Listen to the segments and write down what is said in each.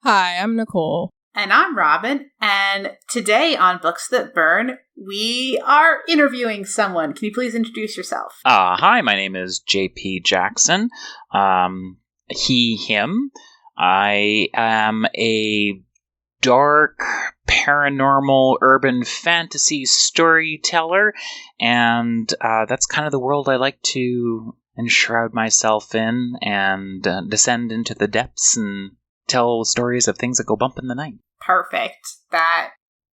Hi, I'm Nicole. And I'm Robin, and today on Books That Burn, we are interviewing someone. Can you please introduce yourself? Hi, my name is JP Jackson. He, him. I am a dark, paranormal, urban fantasy storyteller, and that's kind of the world I like to enshroud myself in and descend into the depths and tell stories of things that go bump in the night. Perfect. That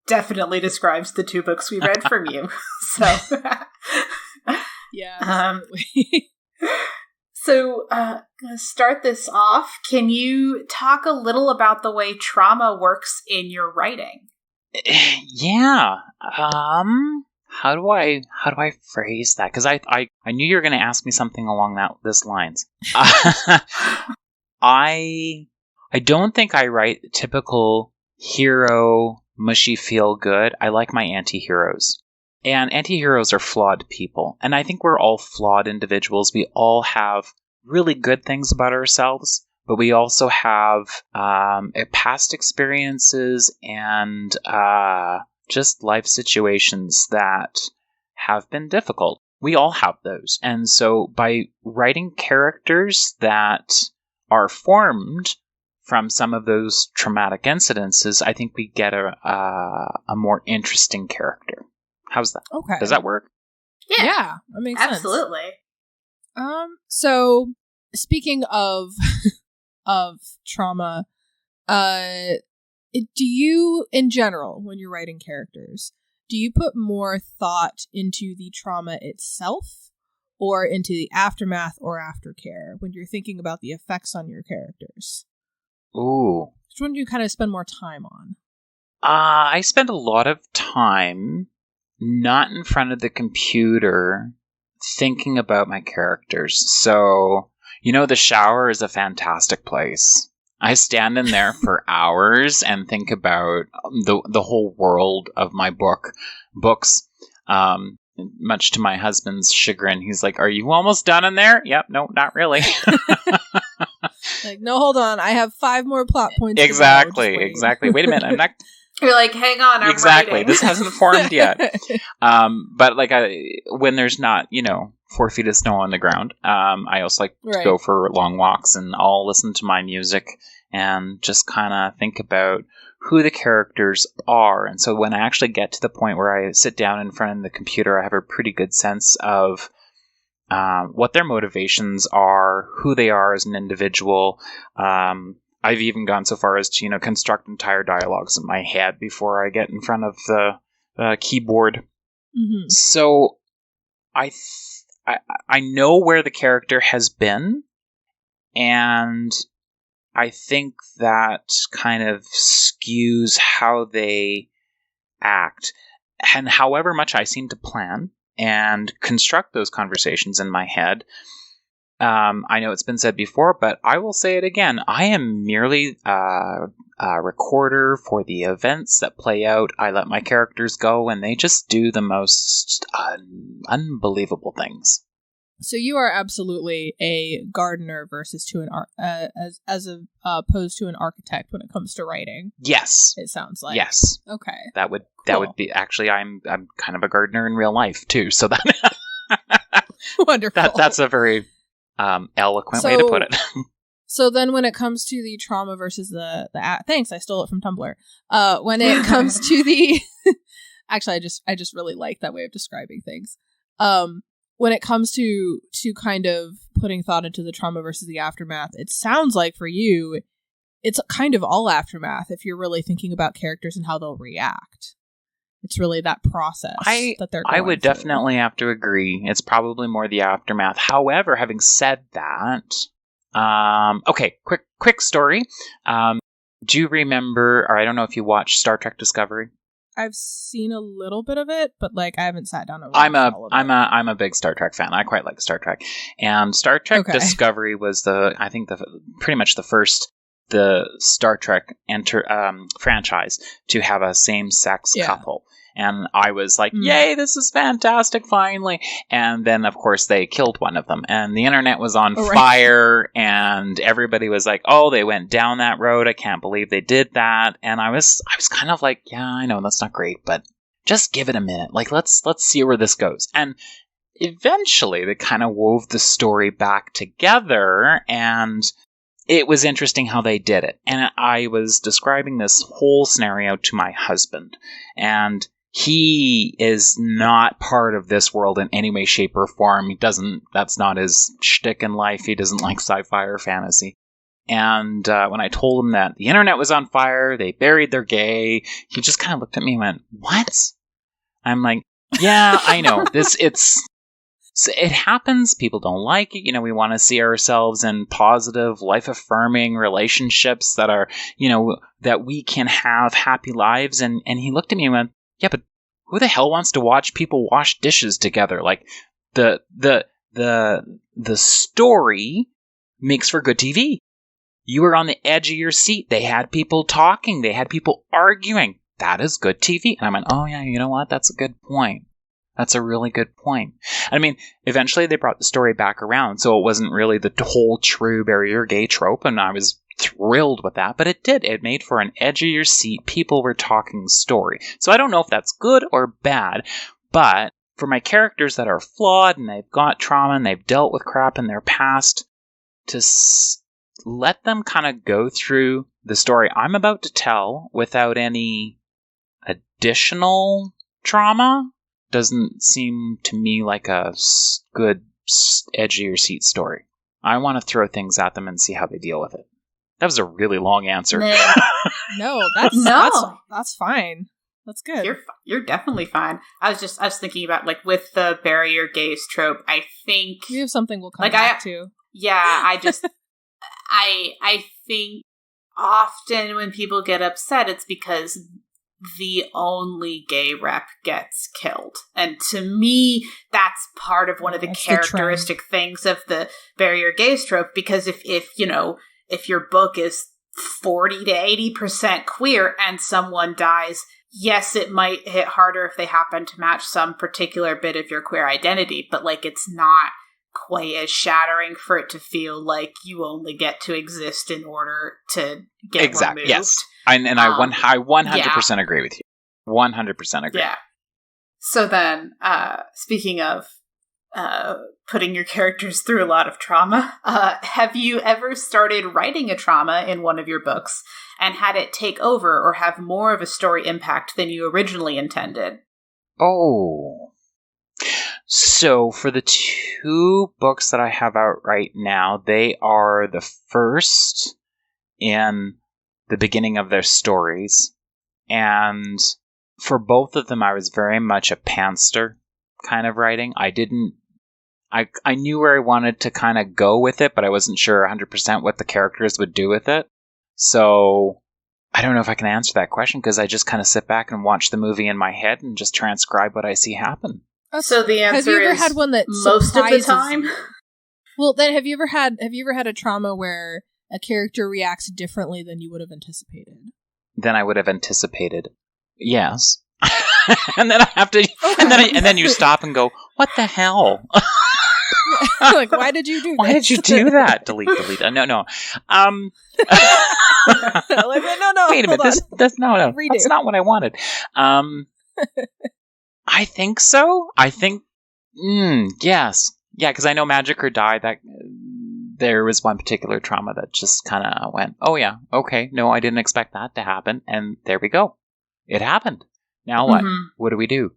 definitely describes the two books we read from you. So, yeah, absolutely. So, to start this off, can you talk a little about the way trauma works in your writing? Yeah. How do I phrase that? Because I knew you were going to ask me something along this lines. I don't think I write typical hero, mushy feel good. I like my anti-heroes. And anti-heroes are flawed people. And I think we're all flawed individuals. We all have really good things about ourselves, but we also have past experiences and just life situations that have been difficult. We all have those. And so by writing characters that are formed from some of those traumatic incidences, I think we get a more interesting character. How's that? Okay. Does that work? Yeah, that makes absolutely. Sense. So speaking of trauma, do you, in general, when you're writing characters, do you put more thought into the trauma itself or into the aftermath or aftercare when you're thinking about the effects on your characters? Ooh. Which one do you kind of spend more time on? I spend a lot of time not in front of the computer thinking about my characters. So, the shower is a fantastic place. I stand in there for hours and think about the whole world of my books. Much to my husband's chagrin, he's like, "Are you almost done in there?" Yep, no, not really. Like, no, hold on. I have 5 more plot points. Exactly. Wait a minute, I'm not. You're like, hang on, I'm writing. This hasn't formed yet. But when there's not, 4 feet of snow on the ground, I also like to go for long walks, and I'll listen to my music and just kind of think about who the characters are. And so when I actually get to the point where I sit down in front of the computer, I have a pretty good sense of what their motivations are, who they are as an individual. I've even gone so far as to, construct entire dialogues in my head before I get in front of the keyboard. Mm-hmm. So I know where the character has been, and I think that kind of skews how they act. And however much I seem to plan and construct those conversations in my head, I know it's been said before, but I will say it again. I am merely a recorder for the events that play out. I let my characters go, and they just do the most unbelievable things. So you are absolutely a gardener versus to an opposed to an architect when it comes to writing. Yes, it sounds like. Yes. Okay. That would be actually. I'm kind of a gardener in real life too. So that wonderful. That's a very eloquent way to put it. So then when it comes to the trauma versus the thanks, I stole it from Tumblr. When it comes to the actually I just really like that way of describing things. When it comes to kind of putting thought into the trauma versus the aftermath, it sounds like for you it's kind of all aftermath if you're really thinking about characters and how they'll react. It's really that process that they're going I would through. definitely have to agree. It's probably more the aftermath. However, having said that, okay, quick story. Do you remember, or I don't know if you watched Star Trek Discovery? I've seen a little bit of it, but I haven't sat down and watched all of it. I'm a big Star Trek fan. I quite like Star Trek, and Star Trek Discovery was pretty much the first Star Trek franchise to have a same-sex couple. And I was like, yay, this is fantastic, finally. And then, of course, they killed one of them. And the internet was on fire. And everybody was like, oh, they went down that road. I can't believe they did that. And I was kind of like, yeah, I know that's not great, but just give it a minute. Like, let's see where this goes. And eventually, they kind of wove the story back together. And it was interesting how they did it. And I was describing this whole scenario to my husband. And he is not part of this world in any way, shape, or form. That's not his shtick in life. He doesn't like sci-fi or fantasy. And when I told him that the internet was on fire, they buried their gay, he just kind of looked at me and went, what? I'm like, yeah, I know. It happens. People don't like it. We want to see ourselves in positive, life-affirming relationships that are, that we can have happy lives. And he looked at me and went, yeah, but who the hell wants to watch people wash dishes together? Like, the story makes for good TV. You were on the edge of your seat. They had people talking. They had people arguing. That is good TV. And I went, oh yeah, you know what? That's a good point. That's a really good point. I mean, eventually they brought the story back around, so it wasn't really the whole true bury your gay trope, and I was thrilled with that, but it did. It made for an edge of your seat, people were talking story. So I don't know if that's good or bad, but for my characters that are flawed and they've got trauma and they've dealt with crap in their past, to let them kind of go through the story I'm about to tell without any additional trauma doesn't seem to me like a good edge of your seat story. I want to throw things at them and see how they deal with it. That was a really long answer. No, that's fine. That's good. You're definitely fine. I was thinking about, like, with the bury your gays trope, I think we have something we'll come back to. Yeah, I think often when people get upset, it's because the only gay rep gets killed. And to me, that's part of one of the characteristic things of the bury your gays trope, because if your book is 40 to 80% queer and someone dies, yes, it might hit harder if they happen to match some particular bit of your queer identity, but, like, it's not quite as shattering for it to feel like you only get to exist in order to get removed. Yes. I 100% agree with you. 100% agree. Yeah. So then, speaking of putting your characters through a lot of trauma, have you ever started writing a trauma in one of your books and had it take over or have more of a story impact than you originally intended? Oh. So for the 2 books that I have out right now, they are the first in the beginning of their stories. And for both of them, I was very much a pantser kind of writing. I knew where I wanted to kind of go with it, but I wasn't sure 100% what the characters would do with it. So I don't know if I can answer that question, because I just kind of sit back and watch the movie in my head and just transcribe what I see happen. So the answer is had one that most of the time. Well, then have you ever had a trauma where a character reacts differently than you would have anticipated? Than I would have anticipated. Yes. And then I have to, and then you stop and go, what the hell? Like, why did you do that? Why did you do that? Delete. No. No. Wait a minute. That's not what I wanted. I think so. I think, yes. Yeah, because I know Magic or Die, that there was one particular trauma that just kind of went, oh yeah, okay, no, I didn't expect that to happen, and there we go. It happened. Now what? Mm-hmm. What do we do?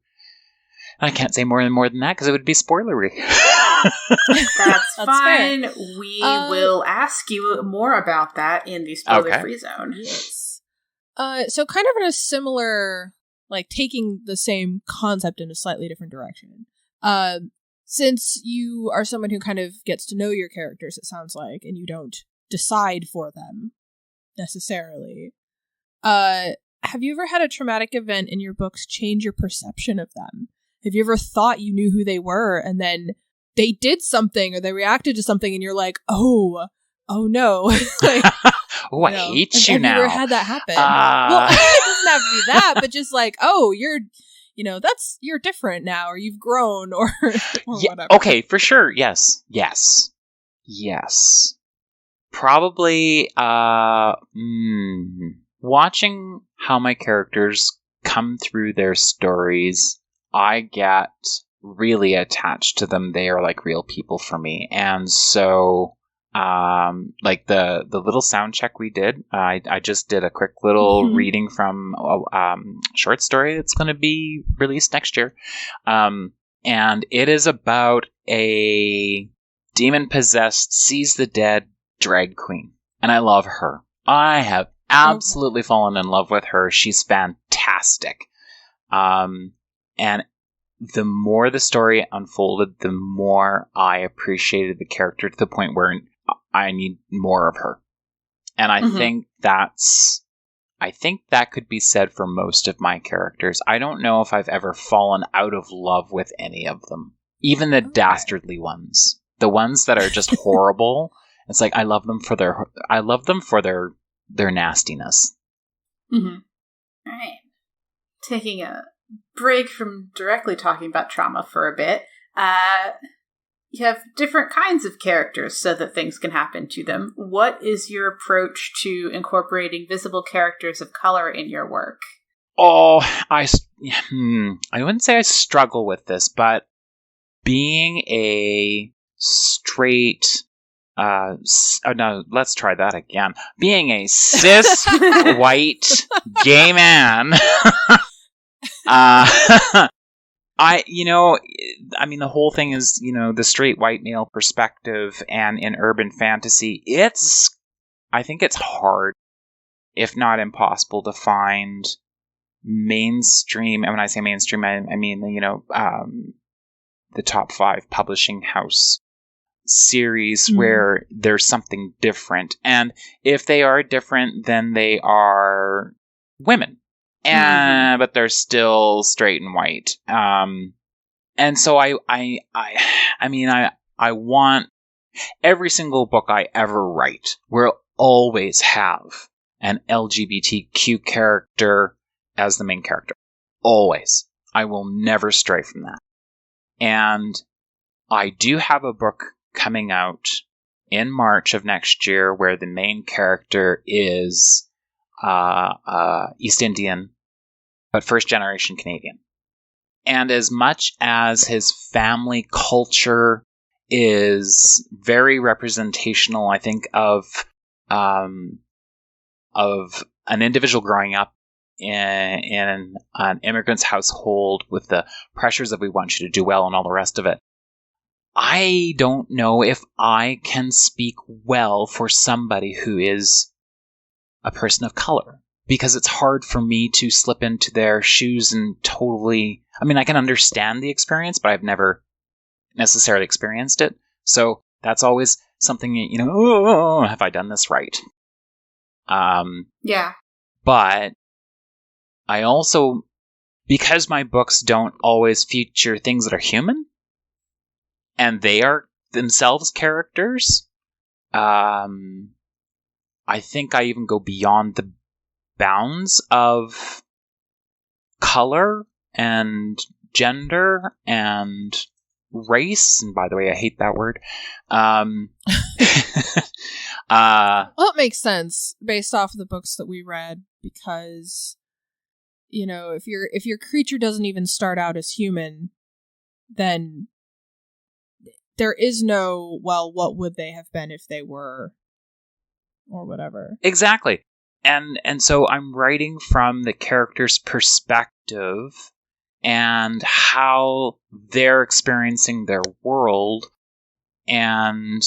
I can't say more than that because it would be spoilery. That's fine. Fair. We will ask you more about that in the spoiler-free zone. Yes. So kind of in a similar, like, taking the same concept in a slightly different direction. Since you are someone who kind of gets to know your characters, it sounds like, and you don't decide for them necessarily, have you ever had a traumatic event in your books change your perception of them? Have you ever thought you knew who they were and then they did something or they reacted to something and you're like, oh no. Like, oh, I hate you now. Have you ever had that happen? Well, it doesn't have to be that, but just like, oh, you're different now, or you've grown, or whatever. Okay, for sure. Yes. Probably watching how my characters come through their stories, I get really attached to them. They are like real people for me. And so like the little sound check we did, I just did a quick little reading from a short story that's going to be released next year. And it is about a demon-possessed, sees the dead drag queen. And I love her. I have absolutely fallen in love with her. She's fantastic. And the more the story unfolded, the more I appreciated the character, to the point where I need more of her. And I think that could be said for most of my characters. I don't know if I've ever fallen out of love with any of them. Even the dastardly ones. The ones that are just horrible. It's like I love them for their nastiness. Mm-hmm. All right. Taking a break from directly talking about trauma for a bit. You have different kinds of characters so that things can happen to them. What is your approach to incorporating visible characters of color in your work? Oh, I wouldn't say I struggle with this, but being a straight, no, let's try that again. Being a cis white gay man, the whole thing is, the straight white male perspective, and in urban fantasy, I think it's hard, if not impossible, to find mainstream, and when I say mainstream, I mean, the top 5 publishing house series where there's something different. And if they are different, then they are women. But they're still straight and white. And so I want every single book I ever write will always have an LGBTQ character as the main character. Always. I will never stray from that. And I do have a book coming out in March of next year where the main character is East Indian, but first-generation Canadian. And as much as his family culture is very representational, I think, of an individual growing up in an immigrant's household with the pressures that we want you to do well and all the rest of it, I don't know if I can speak well for somebody who is a person of color, because it's hard for me to slip into their shoes and totally... I can understand the experience, but I've never necessarily experienced it. So that's always something, have I done this right? Yeah. But I also, because my books don't always feature things that are human, and they are themselves characters, I think I even go beyond the bounds of color and gender and race. And by the way, I hate that word. Well, it makes sense based off of the books that we read, because, if your creature doesn't even start out as human, then there is no, well, what would they have been if they were, or whatever. Exactly. And so I'm writing from the character's perspective and how they're experiencing their world, and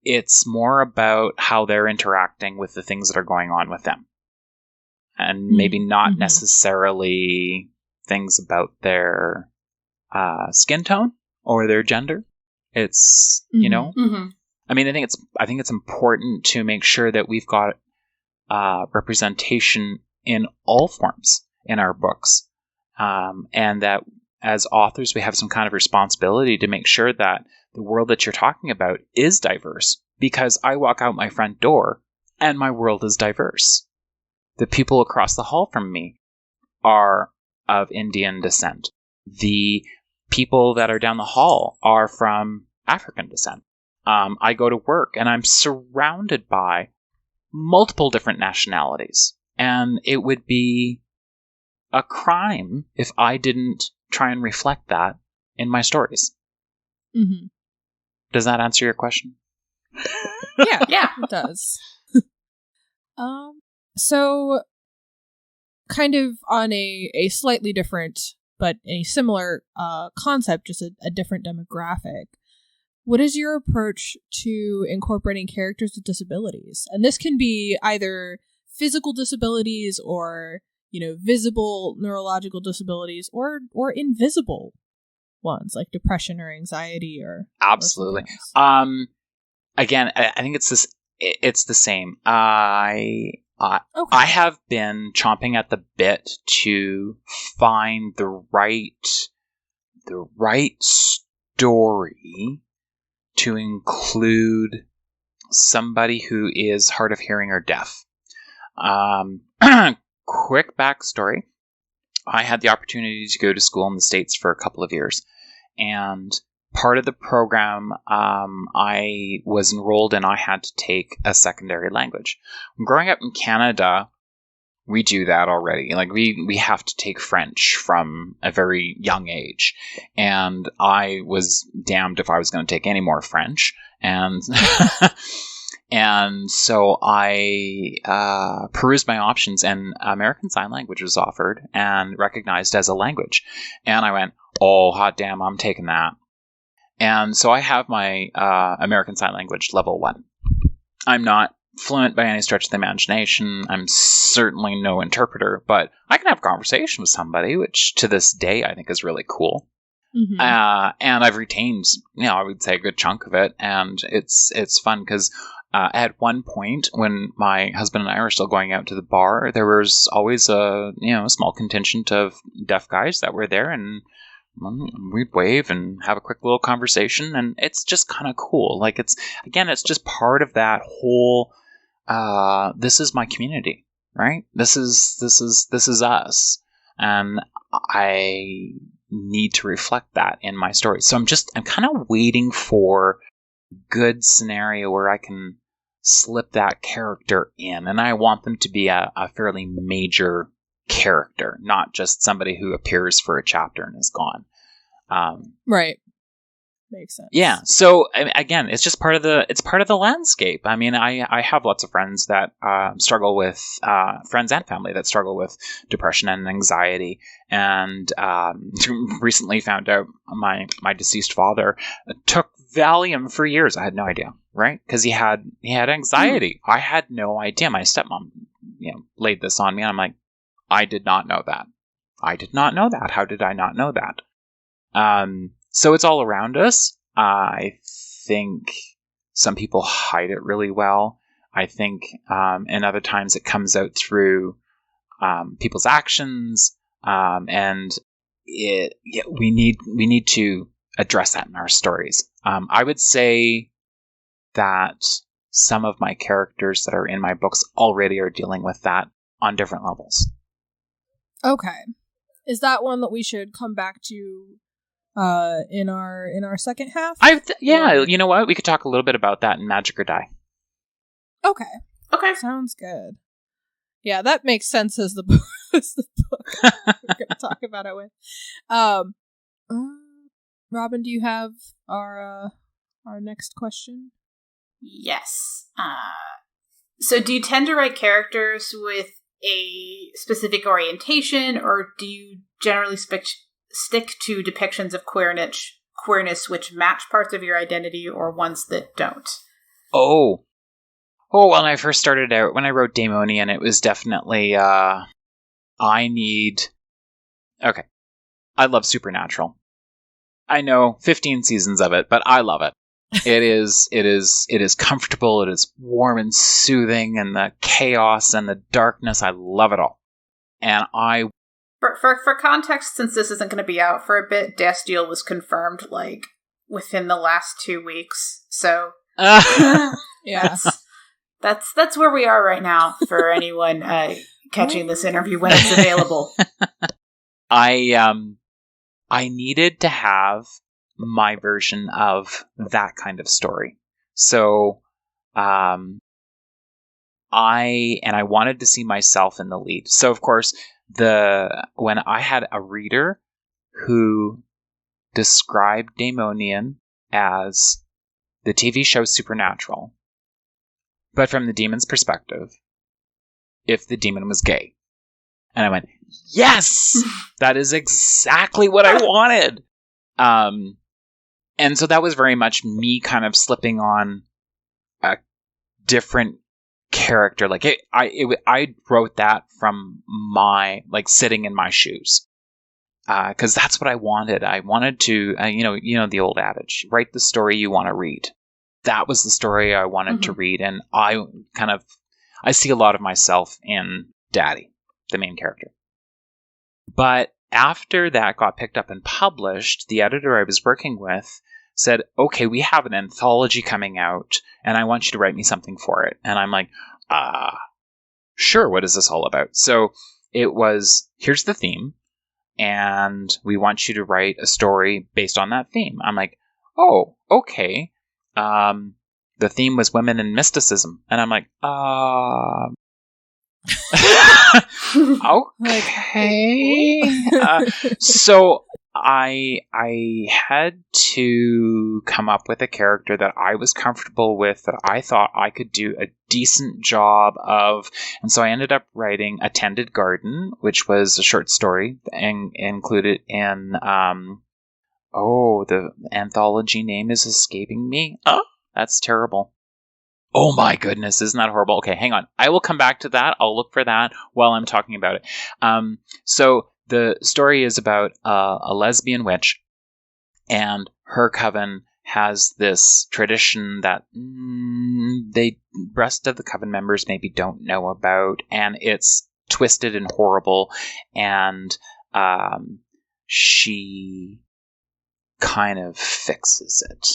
it's more about how they're interacting with the things that are going on with them. And maybe not necessarily things about their skin tone or their gender. It's, I think it's important to make sure that we've got representation in all forms in our books. And that as authors, we have some kind of responsibility to make sure that the world that you're talking about is diverse. Because I walk out my front door and my world is diverse. The people across the hall from me are of Indian descent. The people that are down the hall are from African descent. I go to work and I'm surrounded by multiple different nationalities. And it would be a crime if I didn't try and reflect that in my stories. Mm-hmm. Does that answer your question? Yeah, it does. So kind of on a slightly different, but a similar concept, just a different demographic. What is your approach to incorporating characters with disabilities? And this can be either physical disabilities or, visible neurological disabilities or invisible ones like depression or anxiety or absolutely. Again, I think it's this. It's the same. I have been chomping at the bit to find the right story to include somebody who is hard of hearing or deaf. Quick backstory. I had the opportunity to go to school in the States for a couple of years, and part of the program I was enrolled in, I had to take a secondary language. Growing up in Canada, we do that already. Like we have to take French from a very young age, and I was damned if I was going to take any more French, and and so I perused my options, and American Sign Language was offered and recognized as a language, and I went, oh hot damn, I'm taking that. And so I have my American Sign Language level 1. I'm not fluent by any stretch of the imagination. I'm certainly no interpreter, but I can have a conversation with somebody, which to this day I think is really cool. Mm-hmm. And I've retained, I would say a good chunk of it, and it's fun because at one point when my husband and I were still going out to the bar, there was always a small contingent of deaf guys that were there, and we'd wave and have a quick little conversation, and it's just kind of cool. Like it's just part of that whole. This is my community, right? This is us, and I need to reflect that in my story. So I'm kind of waiting for a good scenario where I can slip that character in, and I want them to be a fairly major character, not just somebody who appears for a chapter and is gone. Right. Makes sense. Yeah. So again, it's just part of the landscape. I mean, I have lots of friends that struggle with friends and family that struggle with depression and anxiety, and recently found out my deceased father took Valium for years. I had no idea, right? Because he had anxiety. I had no idea. My stepmom, laid this on me, and I'm like, I did not know that. I did not know that. How did I not know that? So it's all around us. I think some people hide it really well. I think and other times it comes out through people's actions, and we need to address that in our stories. I would say that some of my characters that are in my books already are dealing with that on different levels. Okay, is that one that we should come back to? In our second half? You know what? We could talk a little bit about that in Magic or Die. Okay. Sounds good. Yeah, that makes sense as the book we're going to talk about it with. Robin, do you have our next question? Yes. So do you tend to write characters with a specific orientation, or do you generally stick to depictions of queerness which match parts of your identity or ones that don't? Oh, when I first started out, when I wrote Daemonian, it was definitely, I love Supernatural. I know 15 seasons of it, but I love it. It is comfortable, it is warm and soothing, and the chaos and the darkness, I love it all. And For context, since this isn't going to be out for a bit, Dastiel was confirmed, within the last 2 weeks. So, yeah. That's where we are right now for anyone catching this interview when it's available. I needed to have my version of that kind of story. So I wanted to see myself in the lead. So of course, when I had a reader who described Daemonian as the TV show Supernatural, but from the demon's perspective, if the demon was gay. And I went, yes, that is exactly what I wanted. And so that was very much me kind of slipping on a different character. Like I wrote that from my, like, sitting in my shoes. Because that's what I wanted. I wanted to, you know the old adage, write the story you want to read. That was the story I wanted to read, and I see a lot of myself in Daddy, the main character. But after that got picked up and published, the editor I was working with said, okay, we have an anthology coming out, and I want you to write me something for it. And I'm like, sure, what is this all about? So it was, here's the theme, and we want you to write a story based on that theme. I'm like, oh, okay. The theme was women and mysticism. And I'm like, okay. So I had to come up with a character that I was comfortable with, that I thought I could do a decent job of. And so I ended up writing A Tended Garden, which was a short story and included in, the anthology name is escaping me. Oh, that's terrible. Oh my goodness, isn't that horrible? Okay, hang on. I will come back to that. I'll look for that while I'm talking about it. So the story is about a lesbian witch, and her coven has this tradition that the rest of the coven members maybe don't know about, and it's twisted and horrible, and she kind of fixes it.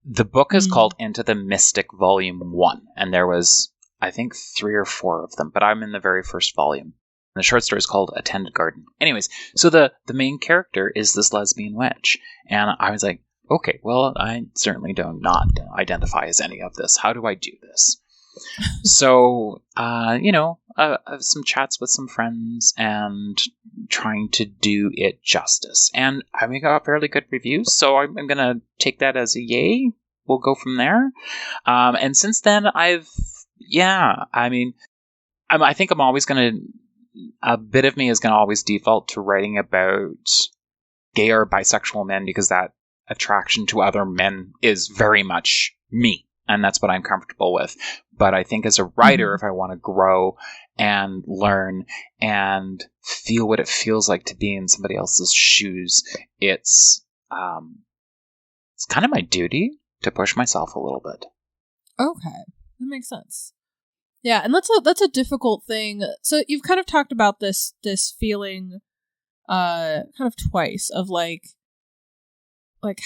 The book is called Into the Mystic Volume 1, and there was, I think, 3 or 4 of them, but I'm in the very first volume. And the short story is called A Tended Garden. Anyways, so the main character is this lesbian witch, and I was like, okay, well, I certainly do not identify as any of this. How do I do this? So, some chats with some friends and trying to do it justice. And I got fairly good reviews, so I'm going to take that as a yay. We'll go from there. And since then, I think I'm always going to, a bit of me is going to always default to writing about gay or bisexual men, because that attraction to other men is very much me. And that's what I'm comfortable with. But I think as a writer, if I want to grow and learn and feel what it feels like to be in somebody else's shoes, it's kind of my duty to push myself a little bit. Okay, that makes sense. Yeah, and that's a difficult thing. So you've kind of talked about this feeling kind of twice of like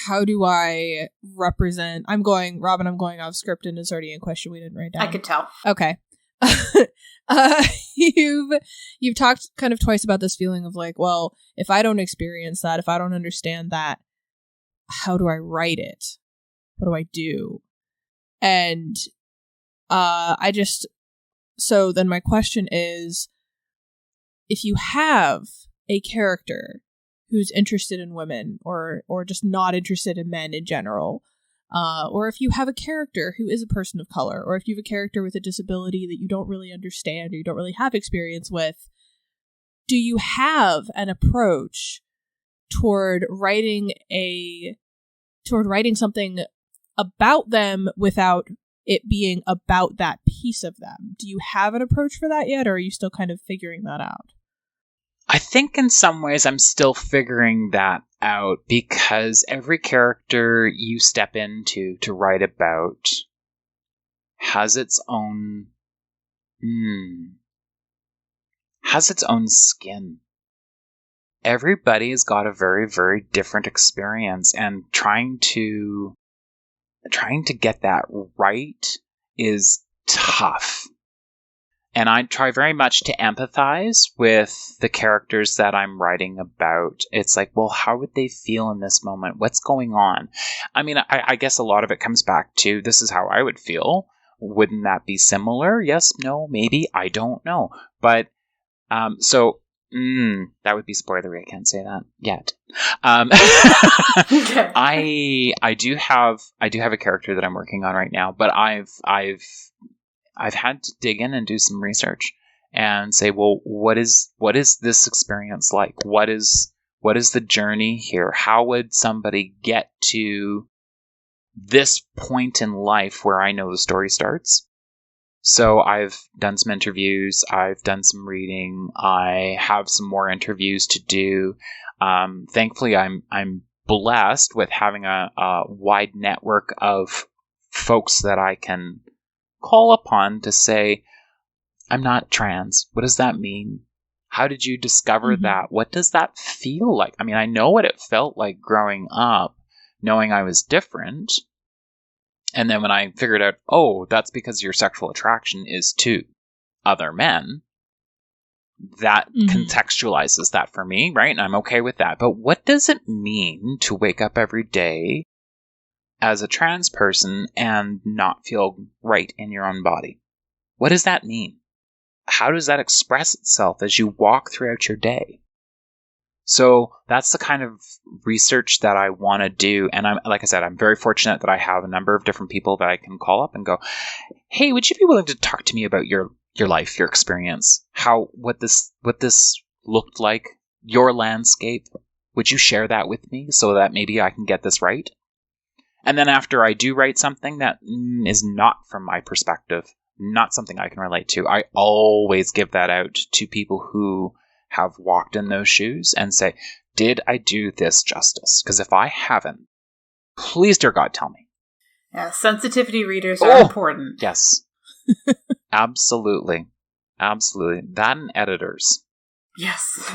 how do I represent? I'm going off script, and is already a question we didn't write down. I could tell. Okay. You've talked kind of twice about this feeling of like, well, if I don't experience that, if I don't understand that, how do I write it? What do I do? And so then my question is, if you have a character who's interested in women or just not interested in men in general, or if you have a character who is a person of color, or if you have a character with a disability that you don't really understand or you don't really have experience with, do you have an approach toward writing something about them without it being about that piece of them? Do you have an approach for that yet, or are you still kind of figuring that out? I think in some ways I'm still figuring that out, because every character you step into to write about has its own skin. Everybody's got a very, very different experience, and trying to get that right is tough. And I try very much to empathize with the characters that I'm writing about. It's like, well, how would they feel in this moment? What's going on? I mean, I guess a lot of it comes back to, this is how I would feel. Wouldn't that be similar? Yes, no, maybe. I don't know. But that would be spoilery. I can't say that yet. I do have a character that I'm working on right now, but I've had to dig in and do some research and say, well, what is this experience like? What is the journey here? How would somebody get to this point in life where I know the story starts? So I've done some interviews, I've done some reading, I have some more interviews to do. Thankfully, I'm blessed with having a wide network of folks that I can call upon to say, I'm not trans. What does that mean? How did you discover that? What does that feel like? I mean, I know what it felt like growing up, knowing I was different. And then when I figured out, oh, that's because your sexual attraction is to other men, that contextualizes that for me, right? And I'm okay with that. But what does it mean to wake up every day as a trans person and not feel right in your own body? What does that mean? How does that express itself as you walk throughout your day? So that's the kind of research that I want to do. And like I said, I'm very fortunate that I have a number of different people that I can call up and go, hey, would you be willing to talk to me about your life, your experience, what this looked like, your landscape? Would you share that with me so that maybe I can get this right? And then after I do write something that is not from my perspective, not something I can relate to, I always give that out to people who have walked in those shoes and say, did I do this justice? Because if I haven't, please, dear God, tell me. Yeah, sensitivity readers are important. Yes. Absolutely. Absolutely. That and editors. Yes.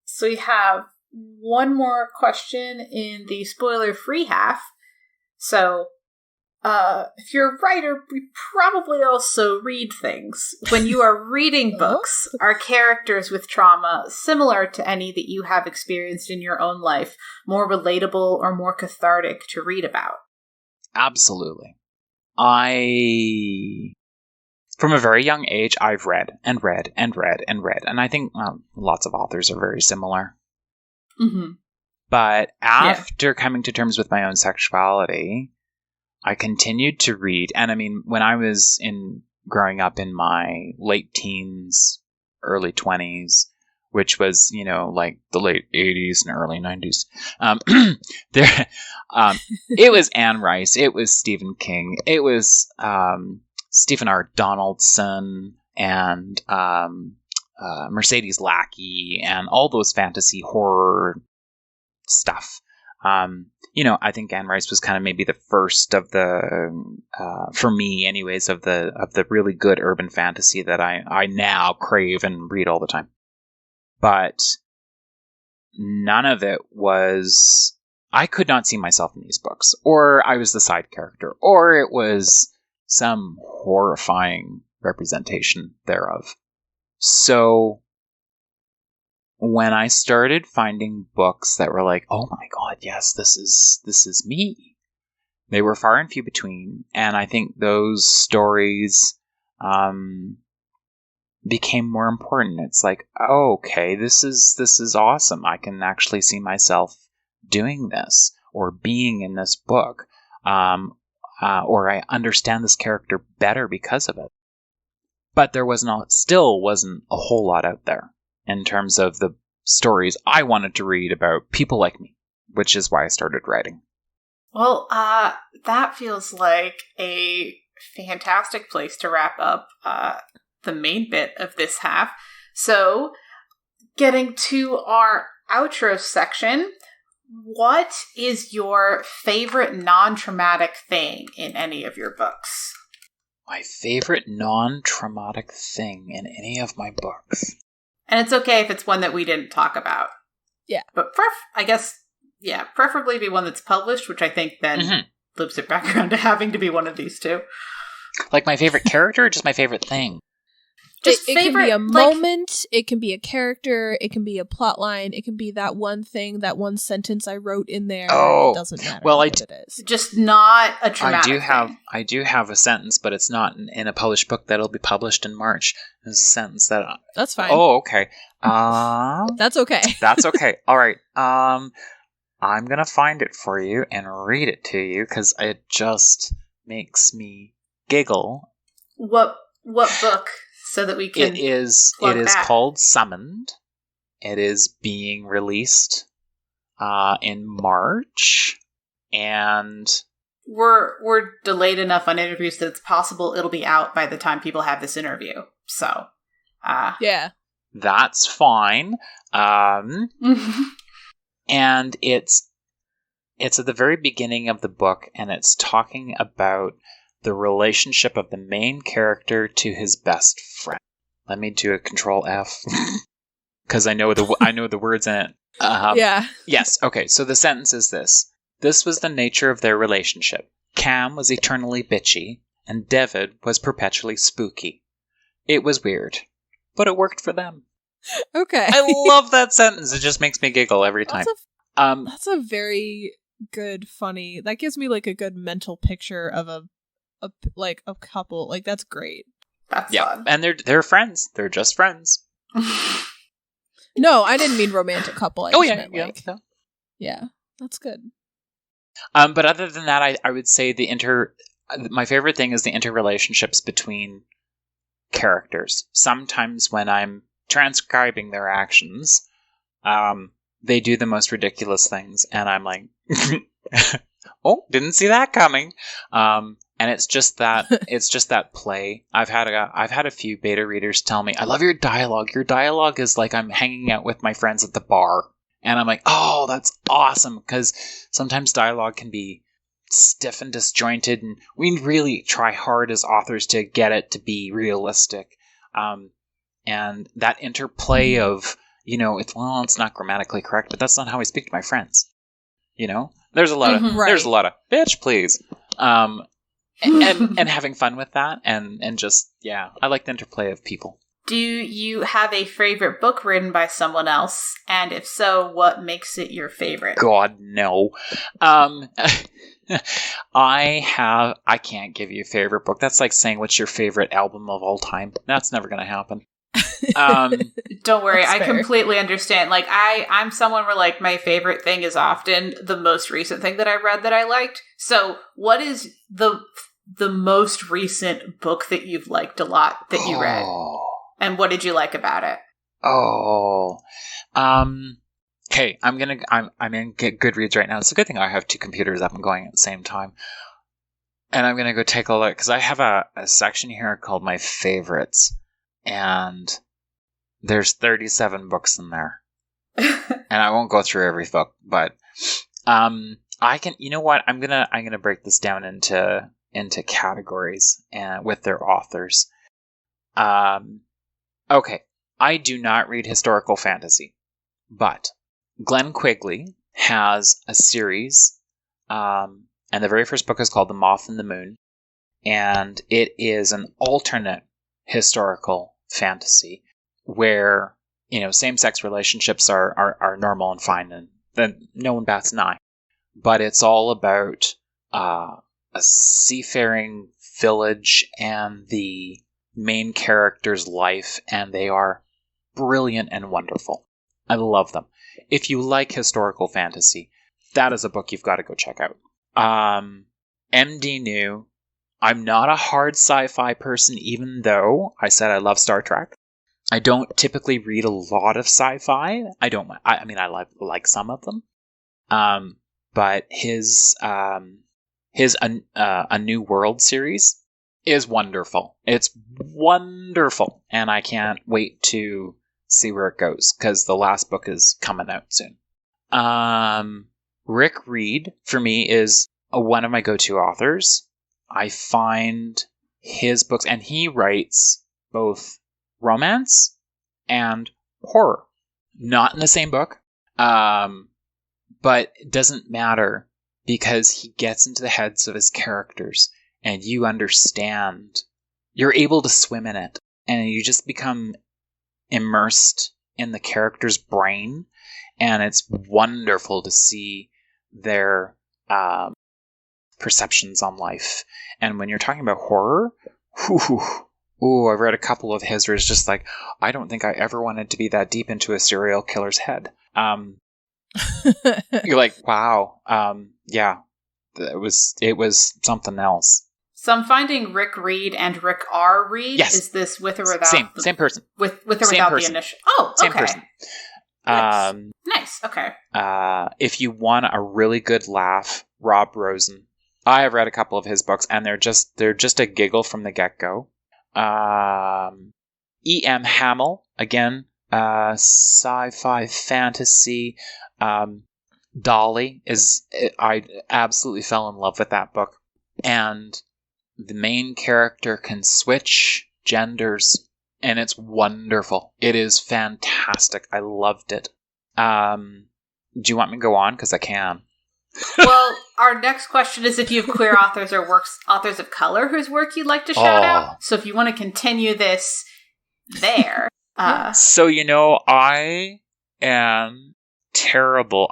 So we have one more question in the spoiler-free half. So, if you're a writer, you probably also read things. When you are reading books, are characters with trauma similar to any that you have experienced in your own life, more relatable or more cathartic to read about? Absolutely. From a very young age, I've read and read and read and read. And I think lots of authors are very similar. Mm-hmm. But after coming to terms with my own sexuality, I continued to read. And I mean, when I was growing up in my late teens, early 20s, which was, like the late 80s and early 90s, it was Anne Rice, it was Stephen King, it was Stephen R. Donaldson, and Mercedes Lackey, and all those fantasy horror stuff. I think Anne Rice was kind of maybe the first of the, for me anyways, of the really good urban fantasy that I now crave and read all the time. But none of it was, I could not see myself in these books, or I was the side character, or it was some horrifying representation thereof. So when I started finding books that were like, oh my God, yes, this is me, they were far and few between. And I think those stories became more important. It's like, oh, okay, this is awesome. I can actually see myself doing this or being in this book, or I understand this character better because of it. But there still wasn't a whole lot out there in terms of the stories I wanted to read about people like me, which is why I started writing. Well, that feels like a fantastic place to wrap up the main bit of this half. So, getting to our outro section, what is your favorite non-traumatic thing in any of your books? My favorite non-traumatic thing in any of my books. And it's okay if it's one that we didn't talk about. Yeah. But preferably be one that's published, which I think then loops it back around to having to be one of these two. Like my favorite character or just my favorite thing? Just it can be a moment, it can be a character, it can be a plot line, it can be that one thing, that one sentence I wrote in there. Oh, it doesn't matter well, what it is. Just not a traumatic thing. I do have a sentence, but it's not in a published book that'll be published in March. It's a sentence that... That's fine. Oh, okay. That's okay. That's okay. All right. I'm going to find it for you and read it to you because it just makes me giggle. What book? So that we can. It is called Summoned. It is being released in March, and we're delayed enough on interviews that it's possible it'll be out by the time people have this interview. So, yeah, that's fine. And it's at the very beginning of the book, and it's talking about the relationship of the main character to his best friend. Let me do a Control F because I know the words in it. Yeah. Yes. Okay. So the sentence is this: "This was the nature of their relationship. Cam was eternally bitchy, and David was perpetually spooky. It was weird, but it worked for them." Okay. I love that sentence. It just makes me giggle every time. That's a very good, funny. That gives me like a good mental picture of a couple. Like, that's great. That's fun. And they're friends. They're just friends. No, I didn't mean romantic couple. Yeah, that's good. But other than that, I would say my favorite thing is the interrelationships between characters. Sometimes when I'm transcribing their actions, they do the most ridiculous things, and I'm like, oh, didn't see that coming. And it's just that play. I've had a few beta readers tell me, "I love your dialogue. Your dialogue is like I'm hanging out with my friends at the bar." And I'm like, "Oh, that's awesome!" Because sometimes dialogue can be stiff and disjointed, and we really try hard as authors to get it to be realistic. And that interplay of, it's not grammatically correct, but that's not how I speak to my friends. There's a lot of bitch, please. And having fun with that, and just, I like the interplay of people. Do you have a favorite book written by someone else? And if so, what makes it your favorite? God, no. I can't give you a favorite book. That's like saying what's your favorite album of all time. That's never going to happen. Don't worry, I completely understand. Like, I'm someone where, like, my favorite thing is often the most recent thing that I read that I liked. So what is the most recent book that you've liked a lot that you read? And what did you like about it? Okay, I'm in Goodreads right now. It's a good thing I have two computers up and going at the same time. And I'm gonna go take a look, because I have a section here called My Favorites, and there's 37 books in there. And I won't go through every book, but I can. You know what? I'm gonna break this down into categories and with their authors. Okay, I do not read historical fantasy, but Glenn Quigley has a series, and the very first book is called The Moth and the Moon, and it is an alternate historical fantasy where, same-sex relationships are normal and fine, and then no one bats an eye. But it's all about a seafaring village and the main character's life, and they are brilliant and wonderful. I love them. If you like historical fantasy, that is a book you've got to go check out. MD New. I'm not a hard sci-fi person, even though I said I love Star Trek. I don't typically read a lot of sci-fi. I like some of them. But his A New World series is wonderful. It's wonderful, and I can't wait to see where it goes, because the last book is coming out soon. Rick Reed, for me, is one of my go-to authors. I find his books, and he writes both romance and horror. Not in the same book, but it doesn't matter, because he gets into the heads of his characters, and you understand. You're able to swim in it, and you just become immersed in the character's brain, and it's wonderful to see their perceptions on life. And when you're talking about horror, I've read a couple of his where it's just like, I don't think I ever wanted to be that deep into a serial killer's head. You're like, wow, yeah, it was something else. So I'm finding Rick Reed and Rick R. Reed. Yes. Is this with or without? Same person. With or without the initial? Oh, okay. Same person. Nice. Okay. If you want a really good laugh, Rob Rosen. I have read a couple of his books, and they're just a giggle from the get-go. E.M. Hamill, again, sci-fi fantasy. Dolly I absolutely fell in love with that book. And the main character can switch genders, and it's wonderful. It is fantastic. I loved it. Do you want me to go on? Because I can. Well, our next question is if you have queer authors or authors of color whose work you'd like to shout out. So if you want to continue this there. So, I am terrible.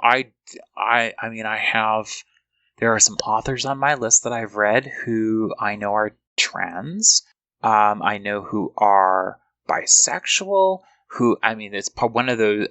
There are some authors on my list that I've read who I know are trans. I know who are bisexual, it's one of those,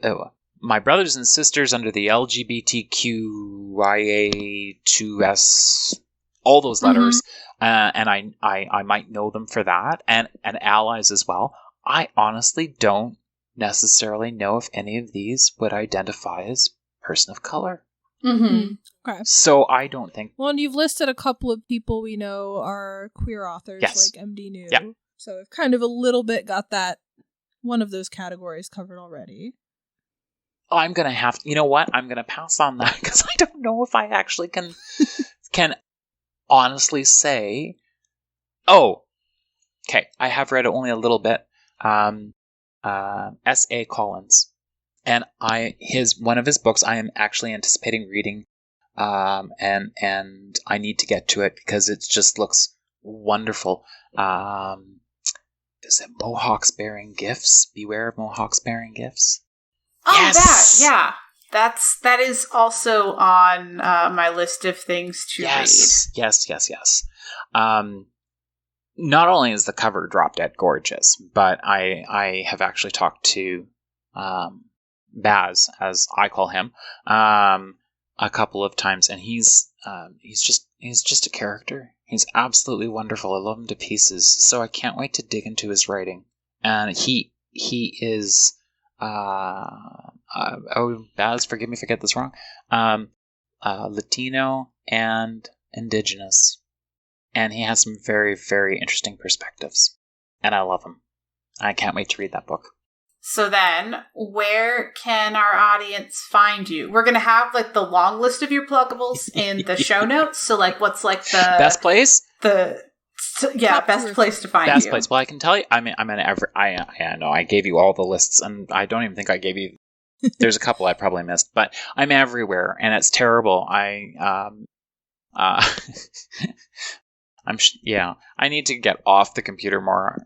my brothers and sisters under the LGBTQIA2S, all those letters, and I might know them for that, and allies as well. I honestly don't necessarily know if any of these would identify as person of color. Mm-hmm. Okay. So I don't think... Well, and you've listed a couple of people we know are queer authors, like MD New. Yeah. So I've kind of a little bit got that one of those categories covered already. I'm going to have to... You know what? I'm going to pass on that because I don't know if I actually can honestly say... Oh, okay. I have read only a little bit. S.A. Collins. And one of his books I am actually anticipating reading, and I need to get to it because it just looks wonderful. Is it Mohawks Bearing Gifts? Beware of Mohawks Bearing Gifts. Oh, yes! That is also on my list of things to read. Yes. Not only is the cover drop dead gorgeous, but I have actually talked to Baz, as I call him, a couple of times, and he's just a character. He's absolutely wonderful. I love him to pieces. So I can't wait to dig into his writing. And he is Baz, forgive me if I get this wrong. Latino and Indigenous, and he has some very, very interesting perspectives, and I love him. I can't wait to read that book. So then, where can our audience find you? We're going to have the long list of your pluggables in the show notes. So what's the best place? Best place to find you. Best place. Well, I can tell you, I know I gave you all the lists, and I don't even think I gave you. There's a couple I probably missed, but I'm everywhere, and it's terrible. I need to get off the computer more.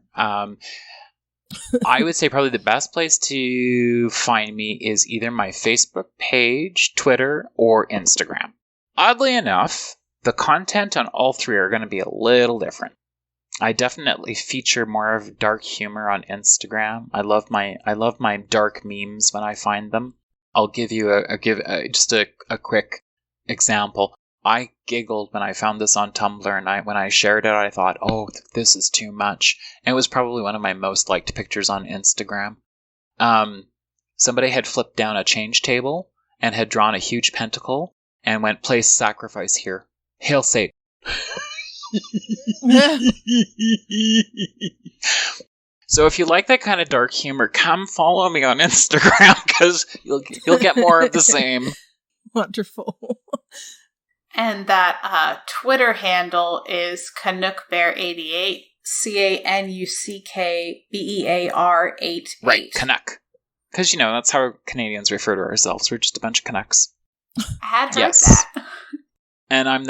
I would say probably the best place to find me is either my Facebook page, Twitter, or Instagram. Oddly enough, the content on all three are going to be a little different. I definitely feature more of dark humor on Instagram. I love my dark memes when I find them. I'll give you just a quick example. I giggled when I found this on Tumblr, and when I shared it, I thought, oh, this is too much. And it was probably one of my most liked pictures on Instagram. Somebody had flipped down a change table and had drawn a huge pentacle and went, place sacrifice here. Hail Satan. So if you like that kind of dark humor, come follow me on Instagram because you'll get more of the same. Wonderful. And that Twitter handle is CanuckBear88, CanuckBear88. Right, Canuck. Because, that's how Canadians refer to ourselves. We're just a bunch of Canucks. I had heard that. And I'm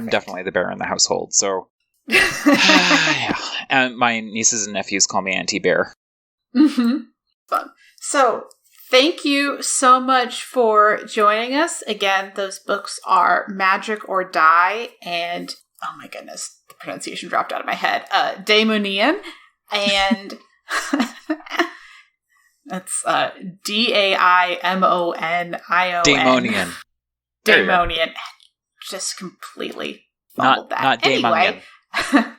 definitely the bear in the household, so Yeah. And my nieces and nephews call me Auntie Bear. Mm-hmm. Fun. So, thank you so much for joining us. Again, those books are Magic or Die and, oh my goodness, the pronunciation dropped out of my head, Daimonian, and that's Daimonion. Daimonian. Just completely fumbled that. Not Daimonian. Anyway.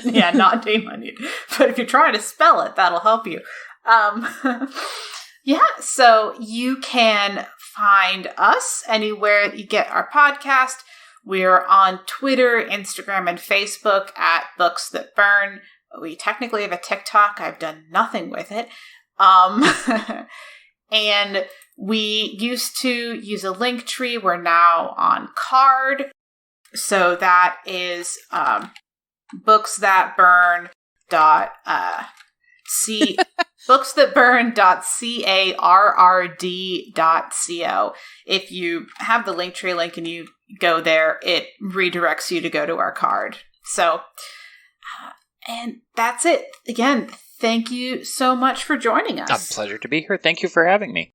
Yeah, not Daimonian. But if you're trying to spell it, that'll help you. Yeah, so you can find us anywhere you get our podcast. We're on Twitter, Instagram, and Facebook at Books That Burn. We technically have a TikTok. I've done nothing with it. And we used to use a link tree. We're now on Card. So that is booksthatburn.carrd.co. If you have the link tree link and you go there, it redirects you to go to our Card. So, and that's it. Again, thank you so much for joining us. A pleasure to be here. Thank you for having me.